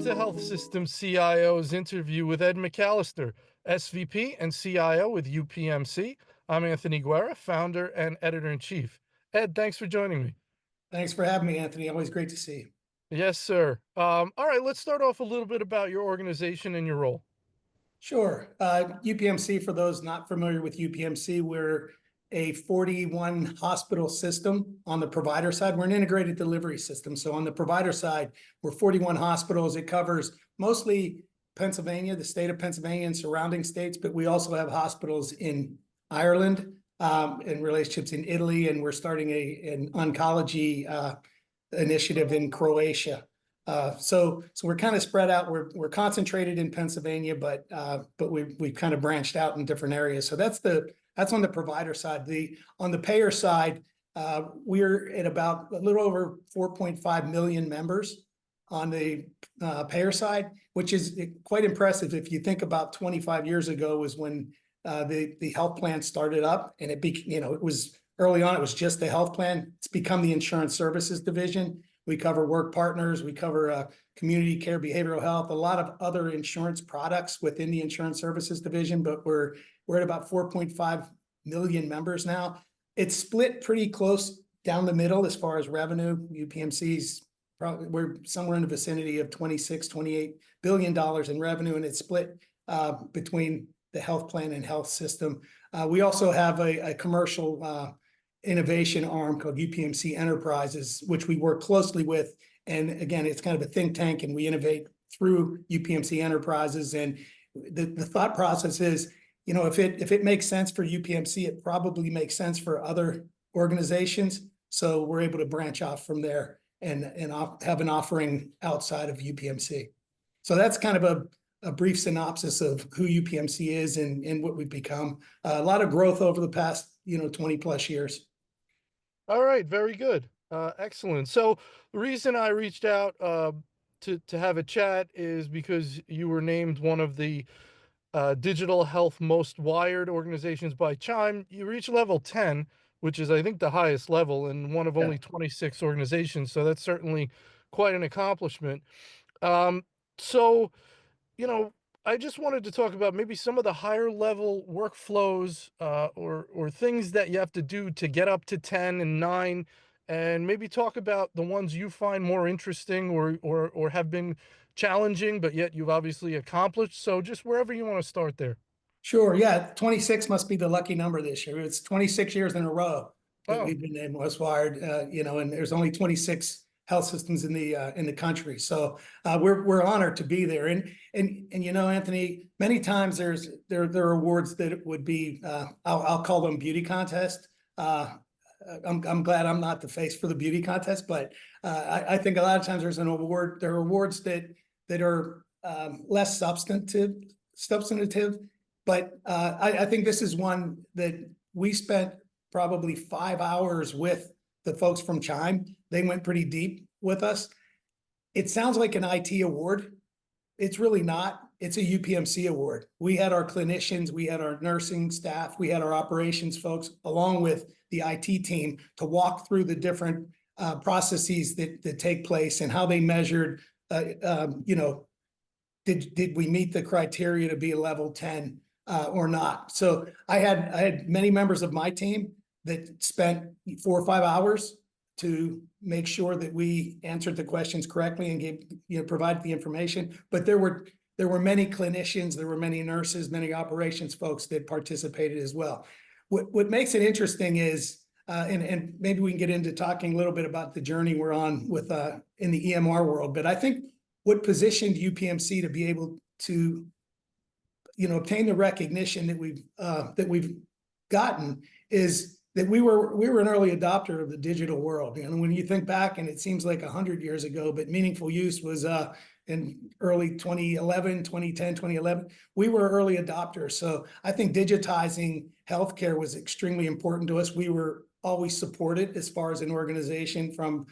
to Health System CIO's interview with Ed McCallister, SVP and CIO with UPMC. I'm Anthony Guerra, founder and editor-in-chief. Ed, thanks for joining me. Thanks for having me, Anthony. Always great to see you. Yes, sir. All right, let's start off a little bit about your organization and your role. Sure. UPMC, for those not familiar with UPMC, we're a 41 hospital system. On the provider side, we're an integrated delivery system. So on the provider side, we're 41 hospitals. It covers mostly Pennsylvania, the state of Pennsylvania and surrounding states, but we also have hospitals in Ireland, and relationships in Italy, and we're starting an oncology initiative in Croatia. So we're kind of spread out. We're concentrated in Pennsylvania, but we've kind of branched out in different areas. So that's on the provider side. On the payer side, we're at about a little over 4.5 million members on the payer side, which is quite impressive. If you think about 25 years ago was when the health plan started up, and it was early on, it was just the health plan. It's become the insurance services division. We cover work partners, we cover community care, behavioral health, a lot of other insurance products within the insurance services division, but we're at about 4.5 million members now. It's split pretty close down the middle as far as revenue. UPMC's probably, we're somewhere in the vicinity of $28 billion in revenue, and it's split between the health plan and health system. We also have a commercial innovation arm called UPMC Enterprises, which we work closely with. And again, it's kind of a think tank, and we innovate through UPMC Enterprises. And the thought process is, if it makes sense for UPMC, it probably makes sense for other organizations. So we're able to branch off from there and have an offering outside of UPMC. So that's kind of a brief synopsis of who UPMC is and what we've become. A lot of growth over the past 20 plus years. All right, very good. Excellent. So the reason I reached out to have a chat is because you were named one of the digital health most wired organizations by Chime. You reached level 10, which is, I think, the highest level and one of only 26 organizations. So that's certainly quite an accomplishment. So, I just wanted to talk about maybe some of the higher level workflows or things that you have to do to get up to 10 and 9, and maybe talk about the ones you find more interesting or have been challenging, but yet you've obviously accomplished. So just wherever you want to start there. Sure. Yeah. 26 must be the lucky number this year. It's 26 years in a row that we've been named most wired, and there's only 26 health systems in the country. So we're honored to be there. And Anthony, many times there are awards that would be, I'll call them beauty contest. I'm glad I'm not the face for the beauty contest, but I think a lot of times there are awards that are less substantive, but I think this is one that we spent probably 5 hours with the folks from Chime. They went pretty deep with us. It sounds like an IT award. It's really not. It's a UPMC award. We had our clinicians, we had our nursing staff, we had our operations folks, along with the IT team, to walk through the different processes that take place and how they measured, did we meet the criteria to be a level 10 or not? So I had many members of my team that spent 4 or 5 hours to make sure that we answered the questions correctly and provided the information. But there were many clinicians, there were many nurses, many operations folks that participated as well. What makes it interesting is, and maybe we can get into talking a little bit about the journey we're on with in the EMR world. But I think what positioned UPMC to be able to, obtain the recognition that we've gotten is that we were an early adopter of the digital world. When you think back, and it seems like 100 years ago, but meaningful use was in early 2011, 2010, 2011. We were early adopters. So I think digitizing healthcare was extremely important to us. We were always supported as far as an organization from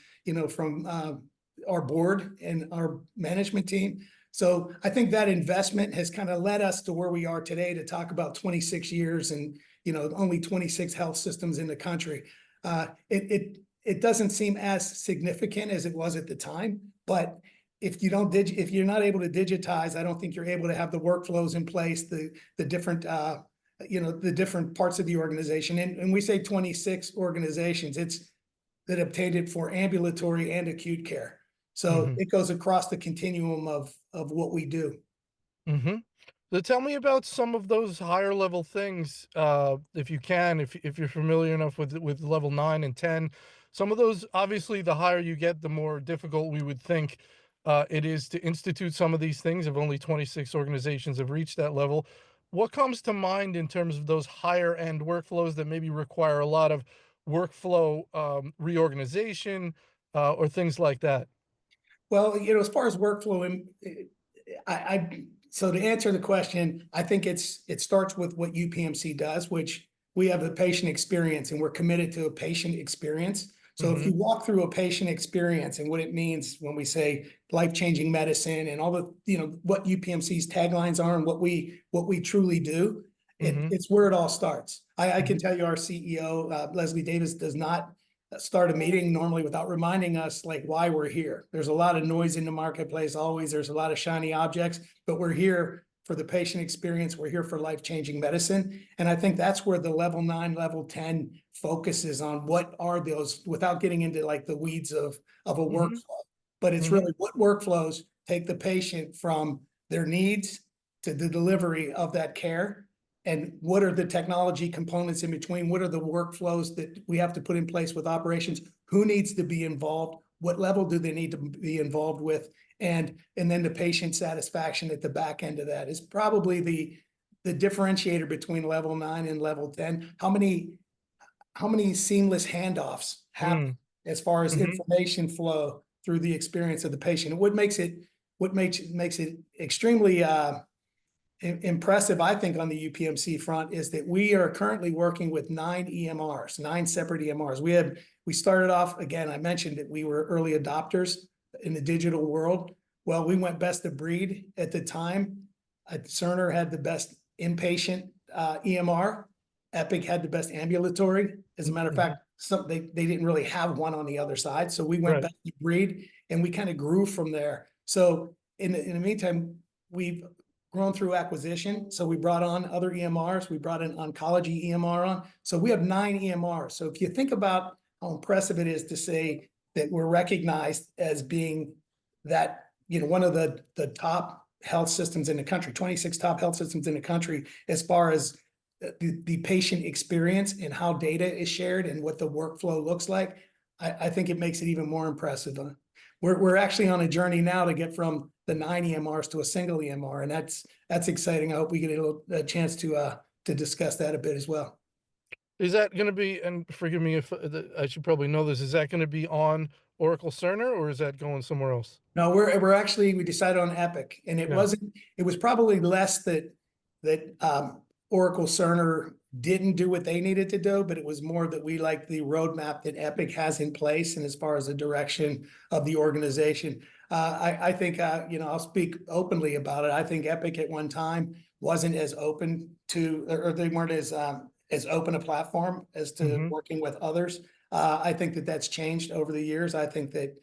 our board and our management team. So I think that investment has kind of led us to where we are today to talk about 26 years and only 26 health systems in the country. It doesn't seem as significant as it was at the time, but if you don't if you're not able to digitize, I don't think you're able to have the workflows in place, the different the different parts of the organization. And we say 26 organizations. It's that obtained it for ambulatory and acute care. So Hmm. it goes across the continuum of what we do. Hmm. So tell me about some of those higher level things, if you can, if you're familiar enough with level 9 and 10. Some of those, obviously, the higher you get, the more difficult we would think it is to institute some of these things. If only 26 organizations have reached that level, what comes to mind in terms of those higher end workflows that maybe require a lot of workflow reorganization or things like that? Well, as far as workflow, so to answer the question, I think it starts with what UPMC does, which we have the patient experience, and we're committed to a patient experience. So if you Hmm. walk through a patient experience and what it means when we say life-changing medicine and all the, what UPMC's taglines are and what we truly do, Hmm. it's where it all starts. I can Hmm. tell you our CEO, Leslie Davis, does not start a meeting normally without reminding us like why we're here. There's a lot of noise in the marketplace always. There's a lot of shiny objects, but we're here for the patient experience. We're here for life-changing medicine. And I think that's where the level 9, level 10 focuses on what are those, without getting into like the weeds of a Hmm. workflow. But it's Hmm. really what workflows take the patient from their needs to the delivery of that care, and what are the technology components in between? What are the workflows that we have to put in place with operations? Who needs to be involved? What level do they need to be involved with? And then the patient satisfaction at the back end of that is probably the differentiator between level 9 and level 10. How many seamless handoffs happen Mm. as far as Mhm. information flow through the experience of the patient? What makes it extremely impressive, I think, on the UPMC front is that we are currently working with 9 EMRs, 9 separate EMRs. We started off, again, I mentioned that we were early adopters in the digital world. Well, we went best of breed at the time. Cerner had the best inpatient EMR. Epic had the best ambulatory. As a matter of Mhm. fact, they didn't really have one on the other side. So we went Right. best of breed and we kind of grew from there. So in the meantime, we've grown through acquisition. So we brought on other EMRs. We brought an oncology EMR on. So we have 9 EMRs. So if you think about how impressive it is to say that we're recognized as being that, one of the top health systems in the country, 26 top health systems in the country, as far as the patient experience and how data is shared and what the workflow looks like, I think it makes it even more impressive. We're actually on a journey now to get from the 9 EMRs to a single EMR, and that's exciting. I hope we get a chance to discuss that a bit as well. Is that gonna be, and forgive me if I should probably know this, is that gonna be on Oracle Cerner, or is that going somewhere else? No, we decided on Epic, and Yeah. it was probably less that Oracle Cerner didn't do what they needed to do, but it was more that we like the roadmap that Epic has in place, and as far as the direction of the organization. I think I'll speak openly about it. I think Epic at one time wasn't as open to, or they weren't as open a platform as to Mhm. working with others. I think that that's changed over the years. I think that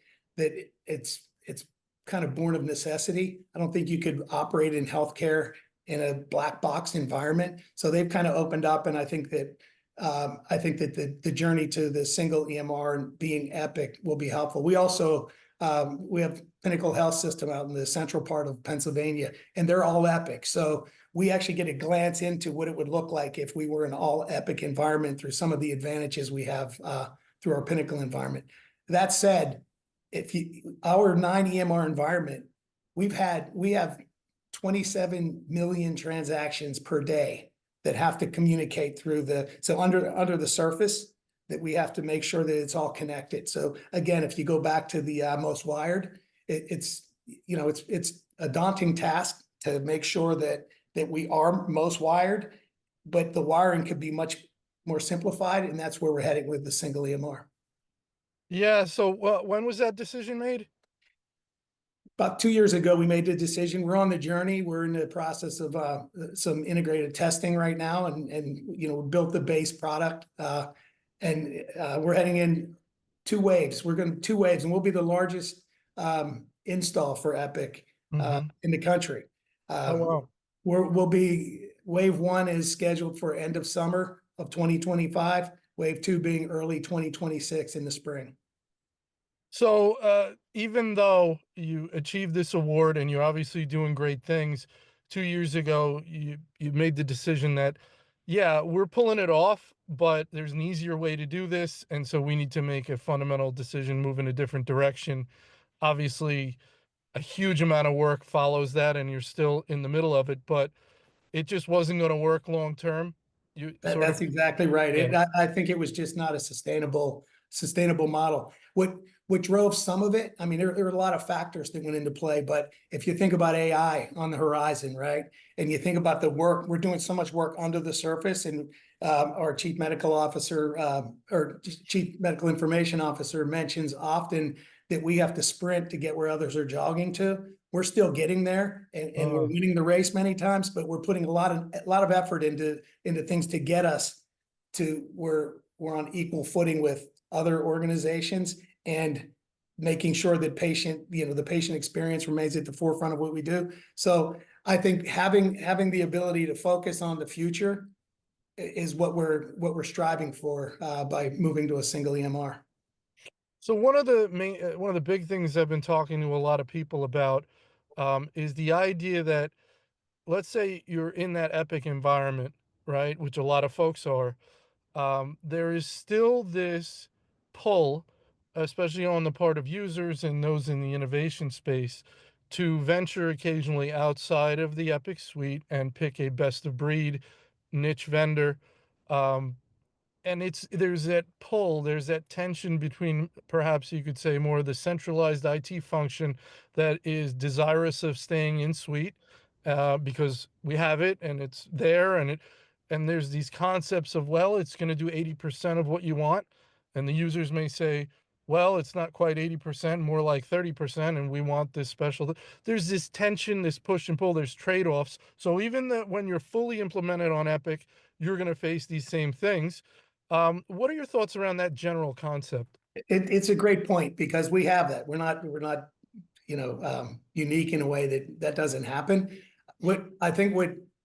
it's kind of born of necessity. I don't think you could operate in healthcare in a black box environment. So they've kind of opened up, and I think that the journey to the single EMR and being Epic will be helpful. We also we have Pinnacle Health System out in the central part of Pennsylvania, and they're all Epic. So we actually get a glance into what it would look like if we were an all Epic environment through some of the advantages we have through our Pinnacle environment. That said, our 9 EMR environment, we have 27 million transactions per day that have to communicate through so under the surface, that we have to make sure that it's all connected. So again, if you go back to the most wired, it's a daunting task to make sure that we are most wired, but the wiring could be much more simplified, and that's where we're heading with the single EMR. Yeah, so, when was that decision made? About 2 years ago, we made the decision. We're on the journey. We're in the process of some integrated testing right now, and we built the base product, and we're heading in 2 waves. We're going 2 waves, and we'll be the largest install for Epic Mhm. in the country. Oh, Uh, wow. we'll be wave one is scheduled for end of summer of 2025. Wave two being early 2026 in the spring. So, even though you achieved this award and you're obviously doing great things, 2 years ago, you made the decision that, "Yeah, we're pulling it off, but there's an easier way to do this, and so we need to make a fundamental decision, move in a different direction." Obviously, a huge amount of work follows that, and you're still in the middle of it, but it just wasn't gonna work long term. You sort of That's exactly right. Yeah. I think it was just not a sustainable model. What drove some of it, I mean, there were a lot of factors that went into play, but if you think about AI on the horizon, right? And you think about the work, we're doing so much work under the surface, and our chief medical officer or chief medical information officer mentions often that we have to sprint to get where others are jogging to. We're still getting there, and we're uh, winning the race many times, but we're putting a lot of effort into things to get us to where we're on equal footing with other organizations, and making sure that the patient experience remains at the forefront of what we do. So I think having the ability to focus on the future is what we're striving for by moving to a single EMR. so one of the big things I've been talking to a lot of people about, is the idea that, let's say you're in that Epic environment, right, which a lot of folks are, there is still this pull, especially on the part of users and those in the innovation space, to venture occasionally outside of the Epic suite and pick a best of breed niche vendor. Um, and there's that pull, there's that tension between, perhaps you could say, more of the centralized IT function that is desirous of staying in suite, because we have it and it's there, and there's these concepts of, well, it's going to do 80% of what you want, and the users may say, well, it's not quite 80%, more like 30%, and we want this there's this tension, this push and pull, there's trade-offs. So even that when you're fully implemented on Epic, you're going to face these same things. What are your thoughts around that general concept? It's a great point because we have that. We're not unique in a way that doesn't happen. What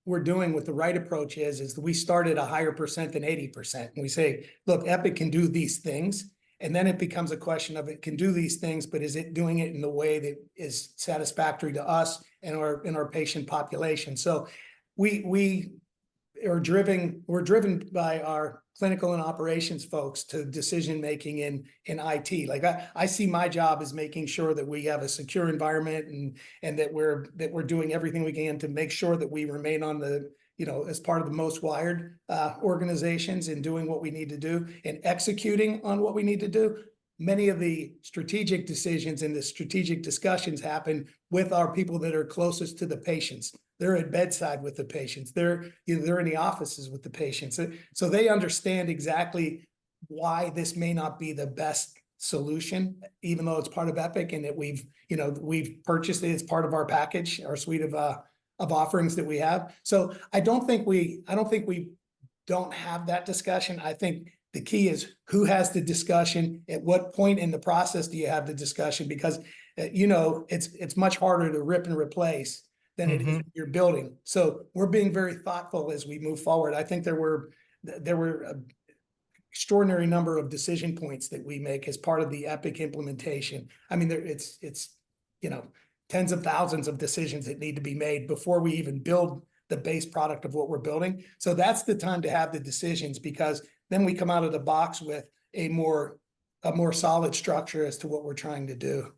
we're doing with the right approach is that we start at a higher percent than 80%. And we say, look, Epic can do these things. And then it becomes a question of, it can do these things, but is it doing it in the way that is satisfactory to us and our patient population? So we we're driven by our clinical and operations folks to decision making in IT. Like I see my job as making sure that we have a secure environment, and that we're doing everything we can to make sure that we remain on the, as part of the most wired organizations, and doing what we need to do and executing on what we need to do. Many of the strategic decisions and the strategic discussions happen with our people that are closest to the patients. They're at bedside with the patients. They're in the offices with the patients. So they understand exactly why this may not be the best solution, even though it's part of Epic, and that we've purchased it as part of our package, our suite of offerings that we have. So I don't think we don't have that discussion. I think the key is who has the discussion, at what point in the process do you have the discussion, because it's much harder to rip and replace than it is Hmm. when you're building. So we're being very thoughtful as we move forward. I think there were an extraordinary number of decision points that we make as part of the Epic implementation. I mean, it's you know tens of thousands of decisions that need to be made before we even build the base product of what we're building. So that's the time to have the decisions, because then we come out of the box with a more solid structure as to what we're trying to do.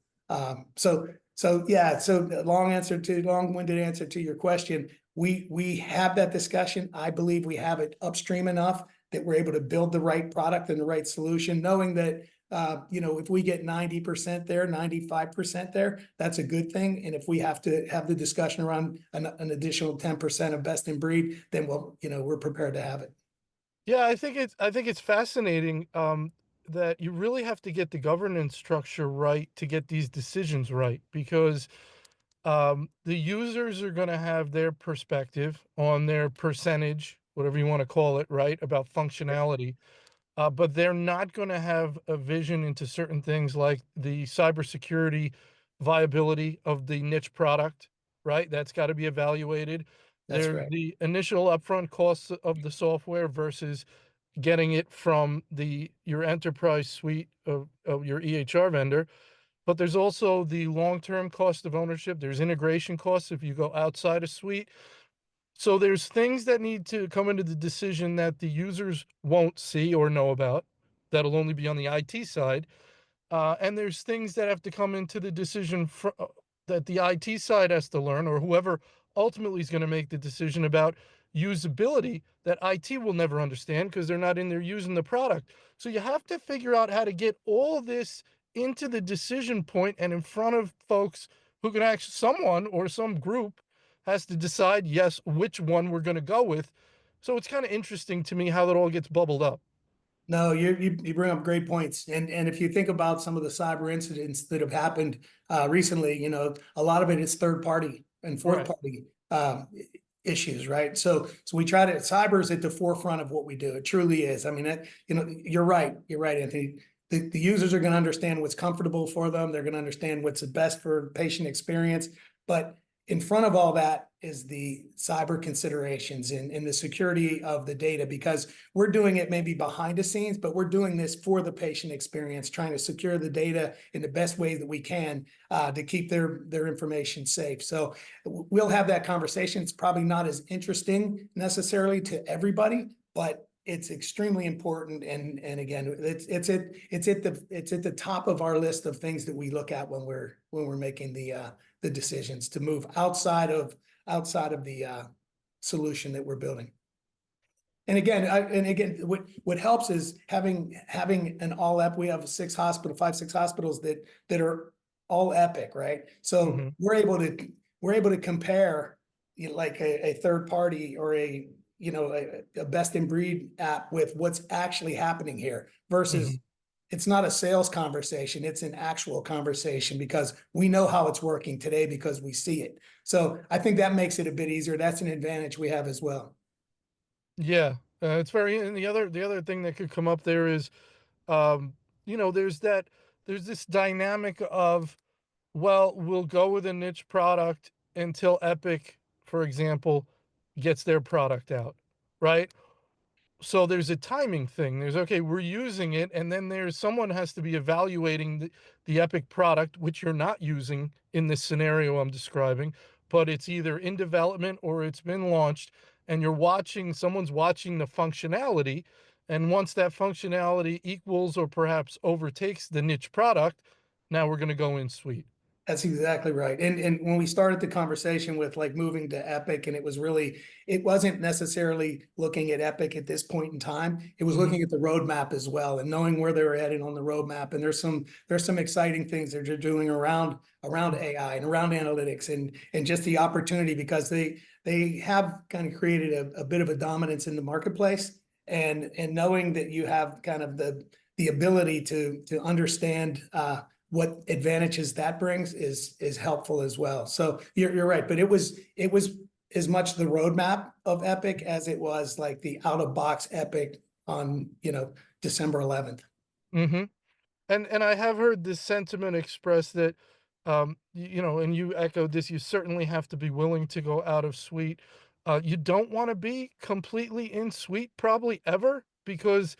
So yeah, so long-winded answer to your question. We have that discussion. I believe we have it upstream enough that we're able to build the right product and the right solution, knowing that if we get 90% there, 95% there, that's a good thing. And if we have to have the discussion around an additional 10% of best in breed, then we're prepared to have it. Yeah, I think it's fascinating, that you really have to get the governance structure right to get these decisions right, because the users are going to have their perspective on their percentage, whatever you want to call it, right, about functionality. But they're not going to have a vision into certain things like the cybersecurity viability of the niche product, right? That's got to be evaluated. That's There's right. the initial upfront costs of the software versus getting it from your enterprise suite of your EHR vendor. But there's also the long-term cost of ownership. There's integration costs if you go outside a suite. So there's things that need to come into the decision that the users won't see or know about. That'll only be on the IT side. And there's things that have to come into the decision that the IT side has to learn, or whoever ultimately is going to make the decision about usability that IT will never understand because they're not in there using the product. So you have to figure out how to get all this into the decision point and in front of folks who can actually, someone or some group has to decide, yes, which one we're going to go with. So it's kind of interesting to me how that all gets bubbled up. No, you bring up great points, and if you think about some of the cyber incidents that have happened recently, a lot of it is third party and fourth Right. party issues, right? So we try to cyber is at the forefront of what we do. It truly is. I mean, you're right. You're right, Anthony. The users are going to understand what's comfortable for them. They're going to understand what's the best for patient experience, but in front of all that is the cyber considerations and the security of the data, because we're doing it maybe behind the scenes, but we're doing this for the patient experience, trying to secure the data in the best way that we can to keep their information safe. So we'll have that conversation. It's probably not as interesting necessarily to everybody, but it's extremely important. And again, it's at the top of our list of things that we look at when we're making the decisions to move outside of the solution that we're building. And again, what helps is having an all Epic. We have five, six hospitals that are all Epic, right? So Hmm. we're able to compare like a third party or a best in breed app with what's actually happening here versus Hmm. it's not a sales conversation. It's an actual conversation because we know how it's working today because we see it. So I think that makes it a bit easier. That's an advantage we have as well. Yeah, it's very. And the other thing that could come up there is, um, there's this dynamic of, well, we'll go with a niche product until Epic, for example, gets their product out, right? So there's a timing thing. There's, okay, we're using it, and then there's someone has to be evaluating the Epic product, which you're not using in this scenario I'm describing, but it's either in development or it's been launched, and someone's watching the functionality, and once that functionality equals or perhaps overtakes the niche product, now we're going to go in suite. That's exactly right. And when we started the conversation with like moving to Epic, and it wasn't necessarily looking at Epic at this point in time. It was Hmm. looking at the roadmap as well and knowing where they were heading on the roadmap. And there's some exciting things that they're doing around AI and around analytics and just the opportunity because they have kind of created a bit of a dominance in the marketplace. And knowing that you have kind of the ability to understand what advantages that brings is helpful as well. So you're right, but it was as much the roadmap of Epic as it was like the out of box Epic on December 11th. Hmm. And I have heard this sentiment expressed that, and you echoed this, you certainly have to be willing to go out of suite. You don't want to be completely in suite probably ever, because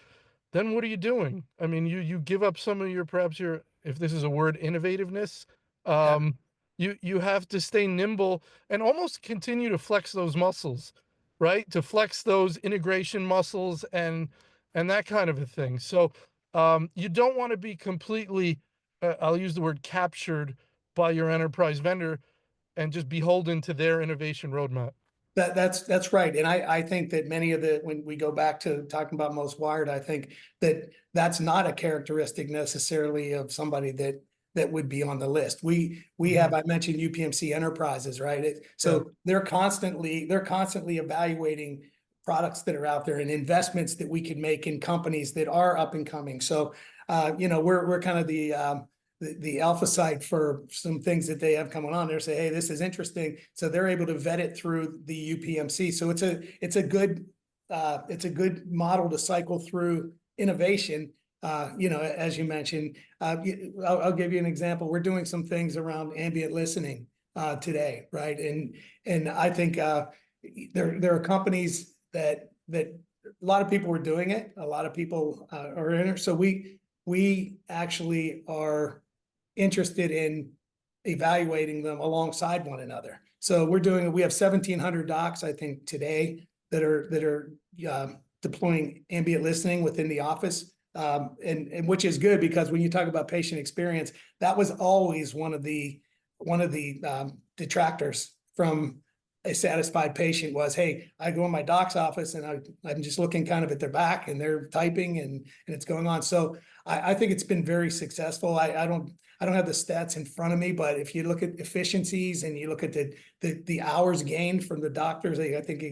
then what are you doing? I mean, you give up some of your, perhaps your, if this is a word, innovativeness. Yeah, Um, you have to stay nimble and almost continue to flex those muscles, right? To flex those integration muscles and that kind of a thing. So you don't want to be completely, I'll use the word captured by your enterprise vendor and just beholden to their innovation roadmap. that's right. And I think that when we go back to talking about most wired, I think that that's not a characteristic necessarily of somebody that would be on the list. We Hmm. have, I mentioned UPMC enterprises, right? Yeah. So they're constantly evaluating products that are out there and investments that we could make in companies that are up and coming. So we're kind of the alpha site for some things that they have coming on there. Say, hey, this is interesting. So they're able to vet it through the UPMC. So it's a good model to cycle through innovation as you mentioned, I'll give you an example. We're doing some things around ambient listening today, right? And I think there are companies that a lot of people are doing it. A lot of people are in it. So we actually are interested in evaluating them alongside one another. So we have 1,700 docs, I think, today that are deploying ambient listening within the office. And which is good, because when you talk about patient experience, that was always one of the detractors from a satisfied patient was, hey, I go in my doc's office and I'm just looking kind of at their back and they're typing and it's going on. So I think it's been very successful. I don't have the stats in front of me, but if you look at efficiencies and you look at the hours gained from the doctors, I think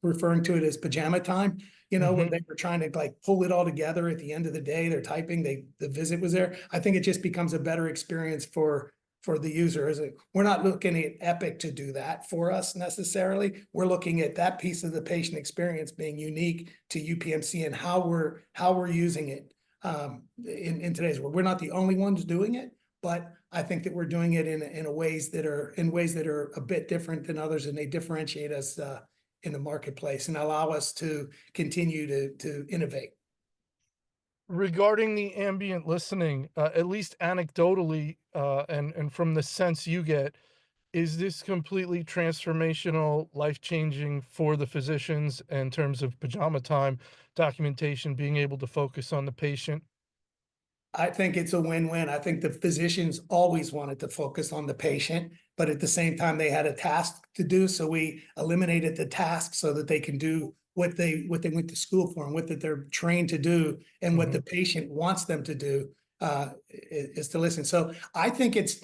referring to it as pajama time, when Hmm. they were trying to like pull it all together at the end of the day, they're typing, the visit was there. I think it just becomes a better experience for the user. We're not looking at Epic to do that for us necessarily. We're looking at that piece of the patient experience being unique to UPMC and how we're using it in today's world. We're not the only ones doing it, but I think that we're doing it in ways that are a bit different than others, and they differentiate us in the marketplace and allow us to continue to innovate. Regarding the ambient listening, at least anecdotally, and from the sense you get, is this completely transformational, life-changing for the physicians in terms of pajama time, documentation, being able to focus on the patient? I think it's a win-win. I think the physicians always wanted to focus on the patient, but at the same time, they had a task to do. So we eliminated the task so that they can do what they went to school for and what that they're trained to do, and what the Mhm, patient wants them to do is to listen. So I think it's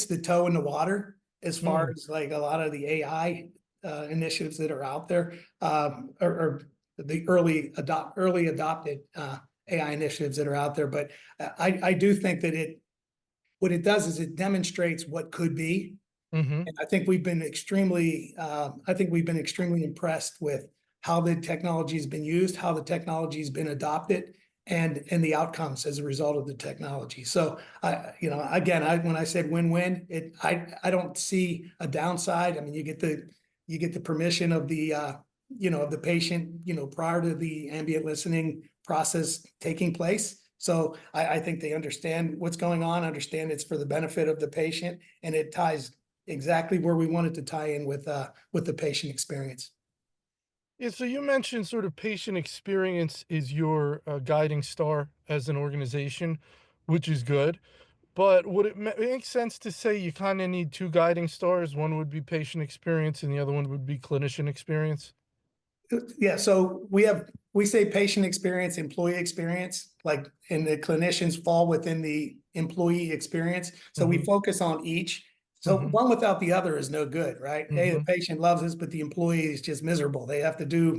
the toe in the water as far mm, as like a lot of the AI initiatives that are out there, or the early adopted AI initiatives that are out there. But I do think that what it does is it demonstrates what could be. mhm. And I think we've been extremely impressed with how the technology has been used, how the technology has been adopted, and the outcomes as a result of the technology. So again, when I said win-win, I don't see a downside. I mean, you get the permission of the patient, prior to the ambient listening process taking place. So I think they understand what's going on, understand it's for the benefit of the patient, and it ties exactly where we wanted to tie in with the patient experience. Yeah, so you mentioned sort of patient experience is your, guiding star as an organization, which is good. But would it make sense to say you kinda need 2 guiding stars? One would be patient experience and the other one would be clinician experience? Yeah, so we say patient experience, employee experience, like, and the clinicians fall within the employee experience. So we Mhm, focus on each. So mhm, one without the other is no good, right? Hey, the mhm. patient loves us, but the employee is just miserable. They have to do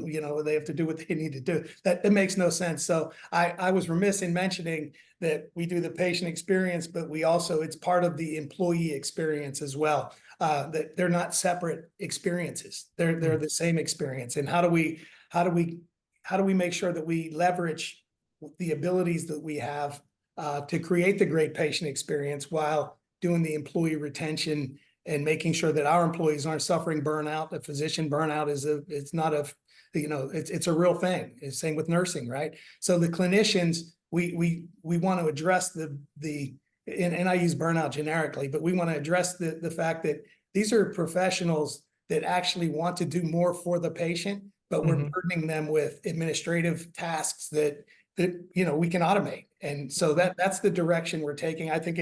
what they need to do. That makes no sense. So I was remiss in mentioning that we do the patient experience, but it's part of the employee experience as well. That they're not separate experiences. They're Mm. the same experience. And how do we make sure that we leverage the abilities that we have to create the great patient experience while doing the employee retention and making sure that our employees aren't suffering burnout. The physician burnout it's not it's a real thing. It's same with nursing, right? So the clinicians, we want to address and I use burnout generically, but we want to address the fact that these are professionals that actually want to do more for the patient, but we're Mhm, burdening them with administrative tasks that we can automate. And so mhm. that's the direction we're taking. I think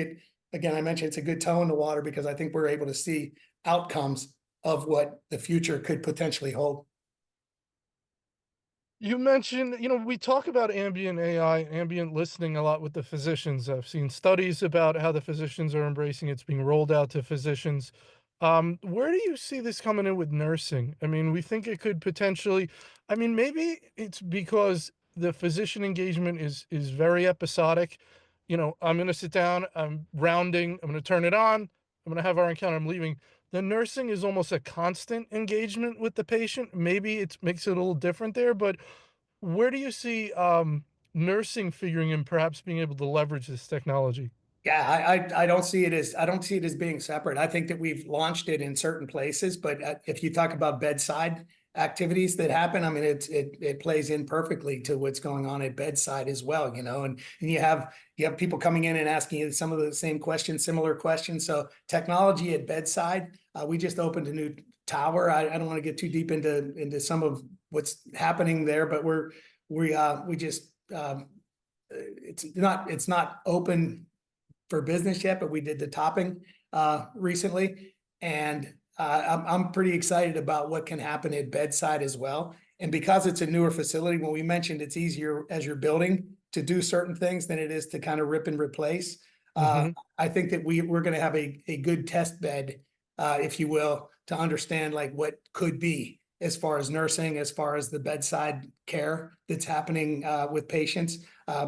again, I mentioned it's a good toe in the water because I think we're able to see outcomes of what the future could potentially hold. You mentioned, we talk about ambient AI, ambient listening a lot with the physicians. I've seen studies about how the physicians are embracing it. It's being rolled out to physicians. Where do you see this coming in with nursing? I mean, we think it could potentially, I mean, maybe it's because the physician engagement is very episodic. I'm going to sit down, I'm rounding, I'm going to turn it on, I'm going to have our encounter, I'm leaving. The nursing is almost a constant engagement with the patient. Maybe it makes it a little different there, but where do you see, nursing figuring and perhaps being able to leverage this technology? Yeah, I don't see it as, I don't see it as being separate. I think that we've launched it in certain places, but if you talk about bedside activities that happen, I mean, it plays in perfectly to what's going on at bedside as well, you know, and you have people coming in and asking you some of the same questions, similar questions. So technology at bedside, we just opened a new tower. I don't want to get too deep into some of what's happening there, but we just it's not open for business yet, but we did the topping recently, and I'm pretty excited about what can happen at bedside as well. And because it's a newer facility, when we mentioned it's easier as you're building to do certain things than it is to kind of rip and replace. Mhm. I think that we're going to have a good test bed, if you will, to understand like what could be as far as nursing, as far as the bedside care that's happening with patients,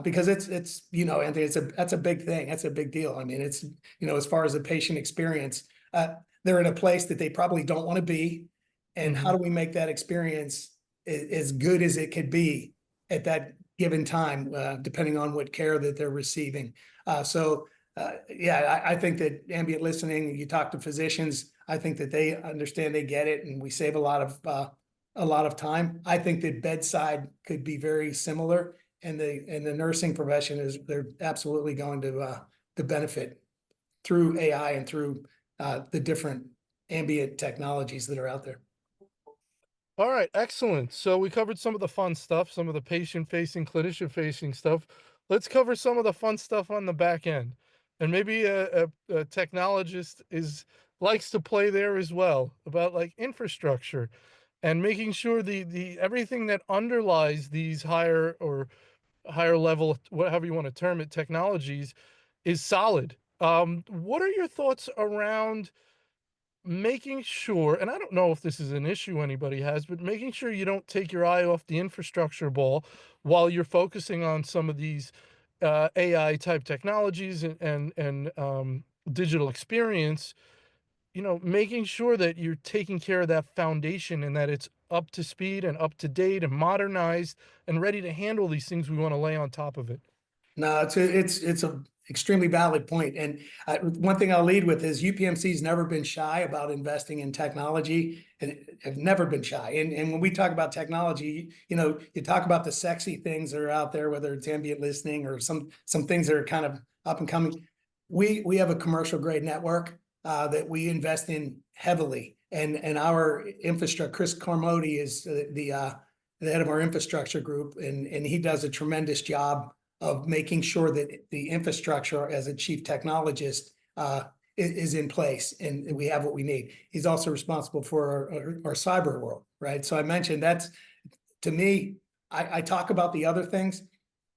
because it's you know, Anthony, that's a big thing. That's a big deal. I mean, it's, you know, as far as the patient experience, they're in a place that they probably don't want to be, and how Mhm. do we make that experience as good as it could be at that given time, depending on what care that they're receiving. Yeah, I think that ambient listening, you talk to physicians, I think that they understand, they get it, and we save a lot of time. I think that bedside could be very similar, and the nursing profession is, they're absolutely going to benefit through AI and through the different ambient technologies that are out there. All right, excellent. So we covered some of the fun stuff, some of the patient-facing, clinician-facing stuff. Let's cover some of the fun stuff on the back end. And maybe a technologist is likes to play there as well about like infrastructure and making sure the everything that underlies these higher or higher level, whatever you want to term it, technologies is solid. What are your thoughts around making sure, and I don't know if this is an issue anybody has, but making sure you don't take your eye off the infrastructure ball while you're focusing on some of these AI type technologies and digital experience, you know, making sure that you're taking care of that foundation and that it's up to speed and up to date and modernized and ready to handle these things we want to lay on top of it. No, it's a extremely valid point. And one thing I'll lead with is UPMC's never been shy about investing in technology, and have never been shy. And when we talk about technology, you know, you talk about the sexy things that are out there, whether it's ambient listening or some things that are kind of up and coming. We have a commercial grade network that we invest in heavily, and our infrastructure. Chris Cormody is the head of our infrastructure group, and he does a tremendous job of making sure that the infrastructure as a chief technologist is in place and we have what we need. He's also responsible for our cyber world, right? So I mentioned that's, to me, I talk about the other things,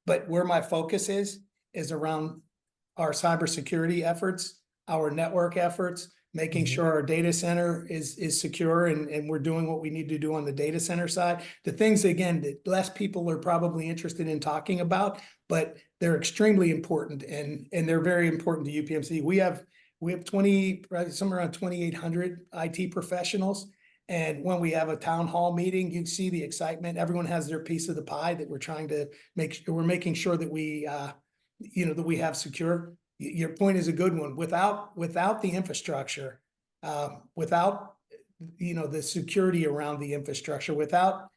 but where my focus is around our cybersecurity efforts, our network efforts, making Mhm. sure our data center is secure, and we're doing what we need to do on the data center side. The things, again, that less people are probably interested in talking about, but they're extremely important, and they're very important to UPMC. We have 20, right, somewhere around 2,800 IT professionals. And when we have a town hall meeting, you see the excitement. Everyone has their piece of the pie that we're trying to make sure, we're making sure that we you know, that we have secure. Your point is a good one. Without the infrastructure, without, you know, the security around the infrastructure, without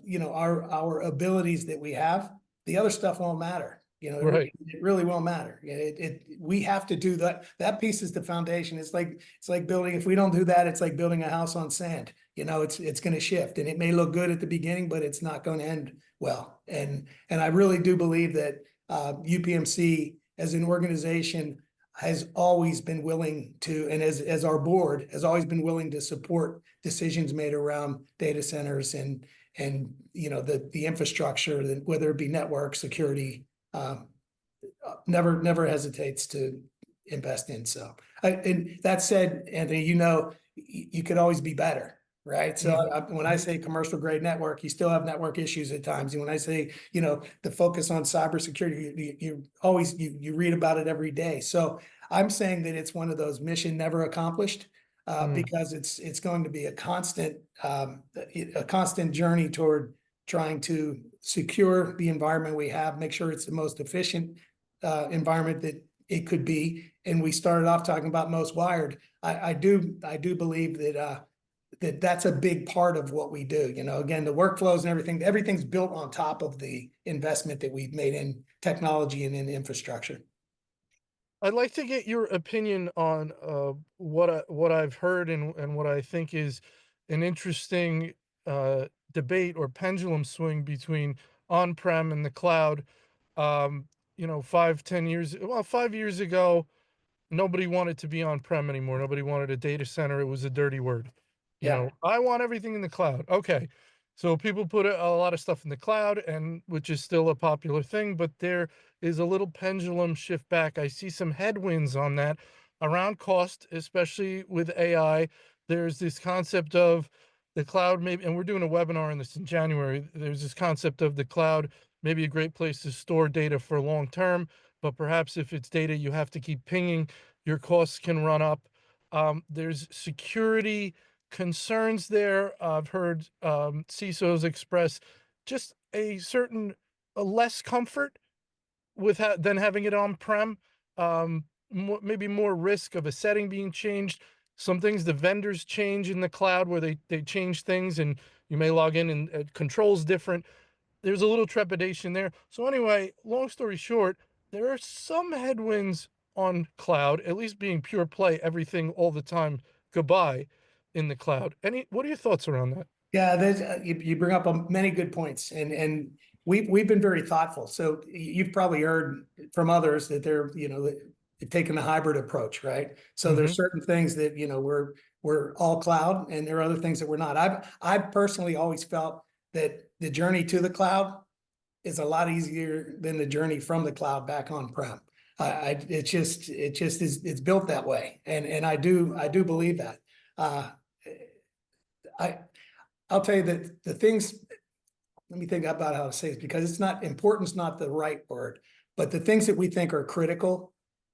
you know, our abilities that we have, the other stuff won't matter. You know, Right. it really won't matter. We have to do that. That piece is the foundation. It's like building. If we don't do that, it's like building a house on sand. You know, it's going to shift, and it may look good at the beginning, but it's not going to end well. And I really do believe that UPMC as an organization has always been willing to, and as our board has always been willing to support decisions made around data centers and you know, the infrastructure, whether it be network security, never hesitates to invest in. So, and that said, Anthony, you know, you could always be better, right? So Mhm. when I Mhm. say commercial grade network, you still have network issues at times. And when I say, you know, the focus on cybersecurity, you always, you read about it every day. So I'm saying that it's one of those mission never accomplished, Mm. because it's going to be a constant journey toward trying to secure the environment we have, make sure it's the most efficient environment that it could be. And we started off talking about most wired. I do believe that that's a big part of what we do. You know, again, the workflows and everything's built on top of the investment that we've made in technology and in infrastructure. I'd like to get your opinion on what I've heard and what I think is an interesting debate or pendulum swing between on-prem and the cloud. Um, 5 years, 5 years ago, nobody wanted to be on-prem anymore. Nobody wanted a data center. It was a dirty word. Yeah. I want everything in the cloud. Okay. So people put a lot of stuff in the cloud, and which is still a popular thing, but there is a little pendulum shift back. I see some headwinds on that around cost, especially with AI. There's this concept of the cloud, maybe, and we're doing a webinar on this in January. There's this concept of the cloud, maybe a great place to store data for long term, but perhaps if it's data you have to keep pinging, your costs can run up. There's security concerns there. I've heard CISOs express just a less comfort with than having it on-prem. Maybe more risk of a setting being changed. Some things the vendors change in the cloud where they change things and you may log in and controls different. There's a little trepidation there. So anyway, long story short, there are some headwinds on cloud, at least being pure play, everything all the time, goodbye in the cloud. What are your thoughts around that? Yeah, you bring up many good points, and we've been very thoughtful. So you've probably heard from others that they're taking a hybrid approach, right? So Hmm. there's certain things that we're all cloud, and there are other things that we're not. I've personally always felt that the journey to the cloud is a lot easier than the journey from the cloud back on prem. It just is, it's built that way, and I do believe that. Uh, I I'll tell you that the things, let me think about how to say this, because it's not, important's not the right word, but the things that we think are critical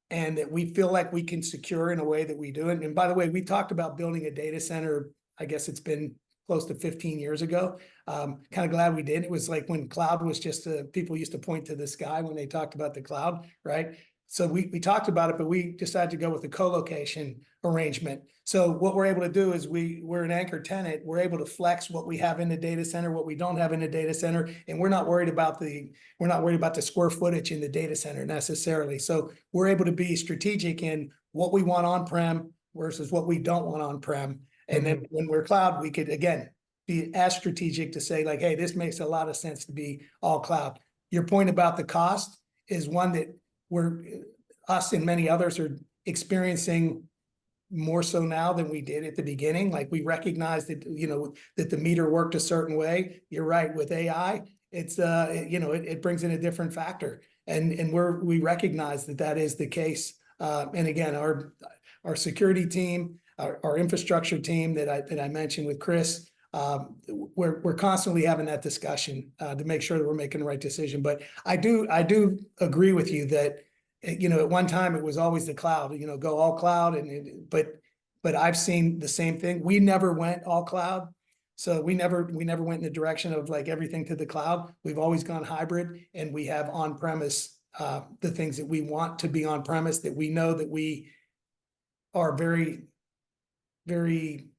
and that we feel like we can secure in a way that we do it. And by the way, we talked about building a data center, I guess it's been close to 15 years ago. Kind of glad we did. It was like when cloud was just, people used to point to the sky when they talked about the cloud, right? So we talked about it, but we decided to go with the co-location arrangement. So what we're able to do is we're an anchor tenant. We're able to flex what we have in the data center, what we don't have in the data center, and we're not worried about the square footage in the data center necessarily. So we're able to be strategic in what we want on-prem versus what we don't want on-prem. And then Hmm. when we're cloud, we could again be as strategic to say like, hey, this makes a lot of sense to be all cloud. Your point about the cost is one that us and many others are experiencing more so now than we did at the beginning. Like we recognize that, that the meter worked a certain way. You're right, with AI, it's it brings in a different factor. And we recognize that that is the case. And again, our security team, our infrastructure team that I mentioned with Chris, we're constantly having that discussion to make sure that we're making the right decision. But I do agree with you that at one time it was always the cloud, go all cloud, but I've seen the same thing. We never went all cloud. So we never went in the direction of like everything to the cloud. We've always gone hybrid, and we have on premise the things that we want to be on premise that we know that we are very, very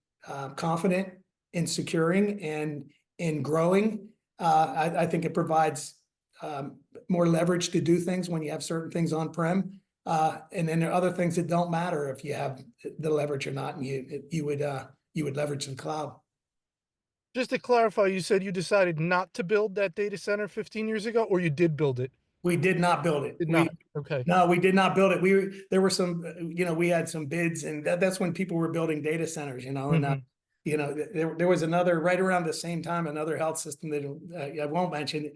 confident in securing and in growing. I think it provides more leverage to do things when you have certain things on prem. And then there are other things that don't matter if you have the leverage or not, and you would leverage the cloud. Just to clarify, you said you decided not to build that data center 15 years ago, or you did build it? We did not build it. Did not. Okay. No, we did not build it. There were some, we had some bids, and that's when people were building data centers, and Hmm. there was another right around the same time, another health system that I won't mention.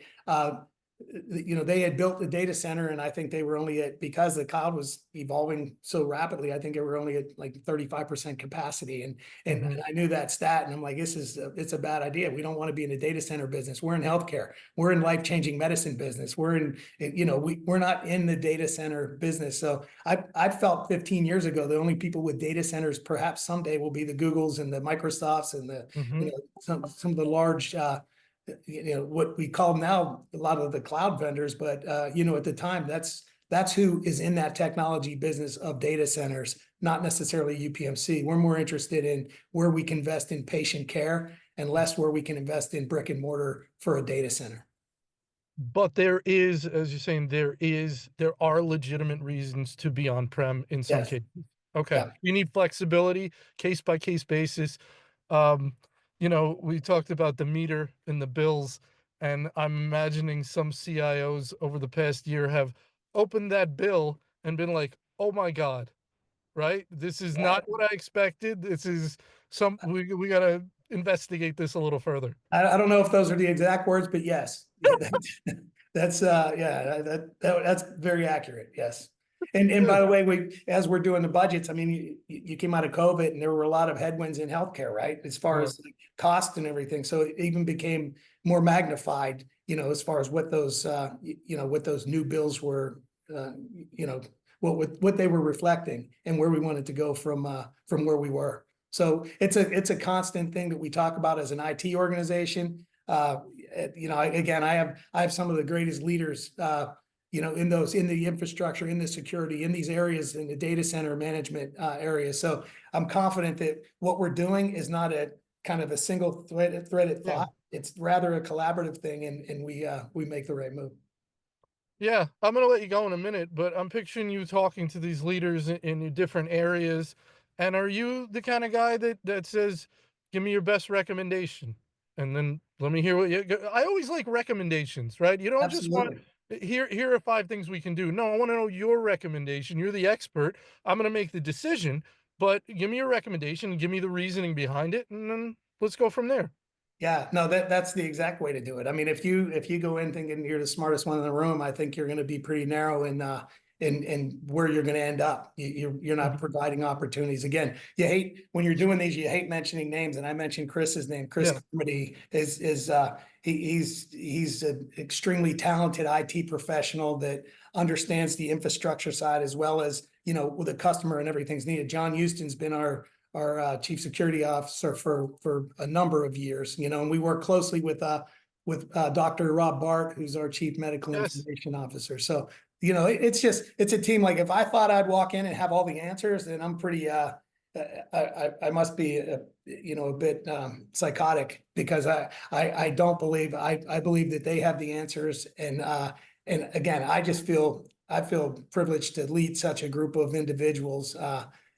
They had built the data center, and I think they were only at, because the cloud was evolving so rapidly, I think they were only at like 35% capacity. And Hmm. I knew that stat, and I'm like, it's a bad idea. We don't want to be in the data center business. We're in healthcare. We're in life-changing medicine business. We're not in the data center business. So I felt 15 years ago, the only people with data centers perhaps someday will be the Googles and the Microsofts and the, Hmm. some of the large what we call now a lot of the cloud vendors, but at the time, that's who is in that technology business of data centers, not necessarily UPMC. We're more interested in where we can invest in patient care and less where we can invest in brick and mortar for a data center. But there is, as you're saying, there are legitimate reasons to be on-prem in some Yes. cases. Okay. Yeah. You need flexibility, case by case basis. Um, we talked about the meter and the bills, and I'm imagining some CIOs over the past year have opened that bill and been like, "Oh my God, right? This is Yeah. not what I expected. This is we gotta investigate this a little further." I don't know if those are the exact words, but yes, yeah, that's that's very accurate. Yes. And by Good. the way, as we're doing the budgets, I mean, you came out of COVID and there were a lot of headwinds in healthcare, right? As far Yeah. as like cost and everything. So it even became more magnified, as far as what those, what those new bills were, you know, what they were reflecting and where we wanted to go from where we were. So it's a constant thing that we talk about as an IT organization. Again, I have some of the greatest leaders, in the infrastructure, in the security, in these areas, in the data center management areas. So I'm confident that what we're doing is not a kind of a single threaded Yeah. thought. It's rather a collaborative thing, and we make the right move. Yeah, I'm gonna let you go in a minute, but I'm picturing you talking to these leaders in your different areas. And are you the kind of guy that says, "Give me your best recommendation," and then let me hear what you? I always like recommendations, right? You don't just want Absolutely. here are 5 things we can do. No, I want to know your recommendation. You're the expert. I'm gonna make the decision, but give me your recommendation, give me the reasoning behind it, and then let's go from there. Yeah, no, that's the exact way to do it. I mean, if you go in thinking you're the smartest one in the room, I think you're going to be pretty narrow in where you're going to end up. You're not Mhm. providing opportunities. Again, you hate when you're doing these. You hate mentioning names, and I mentioned Chris's name. Chris Yeah. Carmody he's an extremely talented IT professional that understands the infrastructure side as well as with the customer and everything's needed. John Houston's been our chief security officer for a number of years, and we work closely with Dr. Rob Bart, who's our chief medical Yes. information officer. So, it's a team. Like if I thought I'd walk in and have all the answers, then I'm pretty, I must be, a bit psychotic because I don't believe, I believe that they have the answers. And again, I feel privileged to lead such a group of individuals.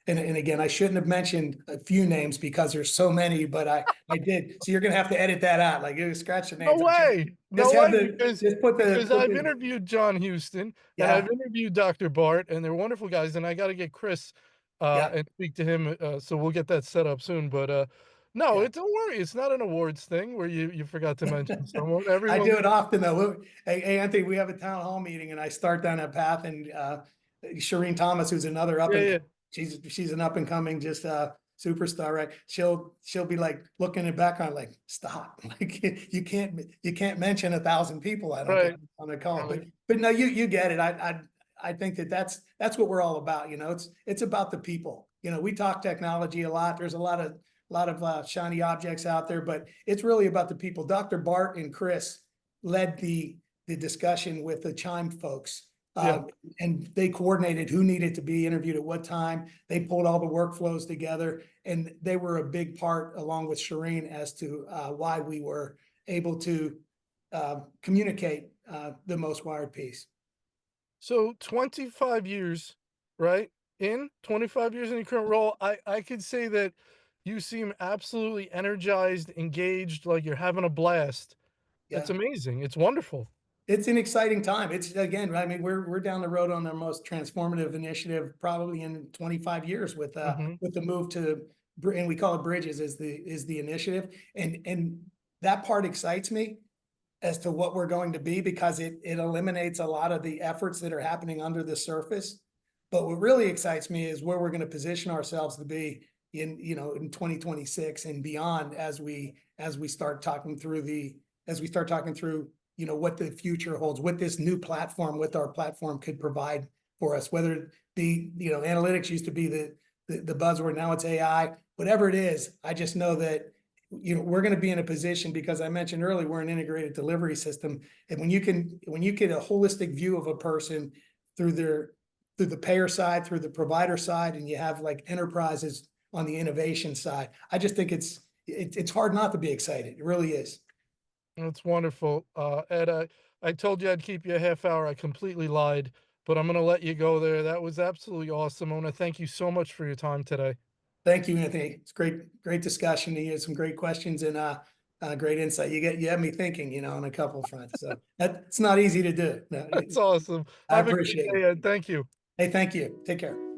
And again, I shouldn't have mentioned a few names because there's so many, but I did. So you're gonna have to edit that out. Like you scratch the No names. way. Just No have way, the just because put I've the interviewed John Houston and I've yeah, interviewed Dr. Bart, and they're wonderful guys, and I gotta get Chris, yeah, and speak to him, so we'll get that set up soon, but, no, yeah. don't worry, it's not an awards thing where you forgot to mention someone, I do everyone. it often though. Hey, Anthony, we have a town hall meeting and I start down that path and Shireen Thomas, who's another up Yeah, and yeah, she's an up and coming just superstar, right? She'll be like looking in the background like stop. Like you can't mention 1,000 people, I don't think right, on the call. right. But no, you get it. I think that's what we're all about. It's about the people. We talk technology a lot. There's a lot of shiny objects out there, but it's really about the people. Dr. Bart and Chris led the discussion with the Chime folks. Yeah. And they coordinated who needed to be interviewed at what time. They pulled all the workflows together, and they were a big part, along with Shireen, as to why we were able to communicate the most wired piece. So 25 years, right? 25 years in your current role, I could say that you seem absolutely energized, engaged, like you're having a blast. That's Yeah. amazing, it's wonderful. It's an exciting time. It's again, I mean, we're down the road on our most transformative initiative probably in 25 years Mhm. with the move to and we call it Bridges is the initiative. And that part excites me as to what we're going to be because it eliminates a lot of the efforts that are happening under the surface. But what really excites me is where we're going to position ourselves to be in 2026 and beyond as we start talking through what the future holds, what this new platform with our platform could provide for us, whether it be, analytics used to be the buzzword, now it's AI, whatever it is. I just know that we're going to be in a position, because I mentioned earlier, we're an integrated delivery system. And when you get a holistic view of a person through through the payer side, through the provider side, and you have like enterprises on the innovation side, I just think it's hard not to be excited. It really is. That's wonderful. Ed, I told you I'd keep you a half hour. I completely lied, but I'm gonna let you go there. That was absolutely awesome. I want to thank you so much for your time today. Thank you, Anthony. It's great discussion. You had some great questions and great insight. You have me thinking, on a couple fronts. So it's not easy to do. No, That's awesome. I Have a great appreciate day, it. Ed. Thank you. Hey, thank you. Take care.